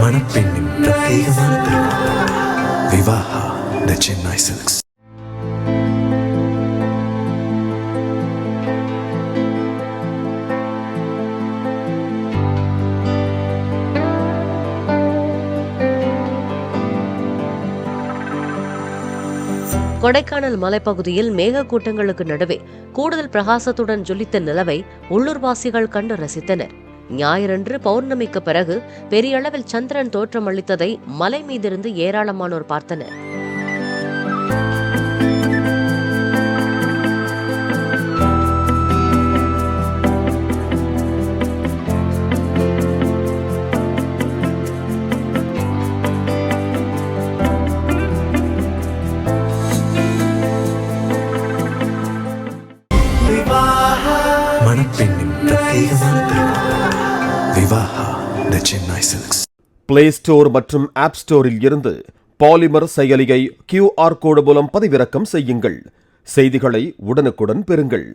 மணப்பெண்ணின் பிரத்யேகமான திருமணம் விவாஹா தி சென்னை சில்க்ஸ். கொடைக்கானல் மலைப்பகுதியில் மேகக்கூட்டங்களுக்கு நடுவே கூடுதல் பிரகாசத்துடன் ஜொலித்த நிலவை உள்ளூர்வாசிகள் கண்டு ரசித்தனர். ஞாயிறன்று பௌர்ணமிக்கு பிறகு பெரிய அளவில் சந்திரன் தோற்றமளித்ததை மலை மீதிருந்து ஏராளமானோர் பார்த்தனர். மணப்பெண்ணின் பிரத்யேகமான திருமணம் விவாஹா தி சென்னை சில்க்ஸ். பிளே ஸ்டோர் மற்றும் ஆப் ஸ்டோரில் இருந்து பாலிமர் செயலியை QR கோடு மூலம் பதிவிறக்கம் செய்யுங்கள். செய்திகளை உடனுக்குடன் பெறுங்கள்.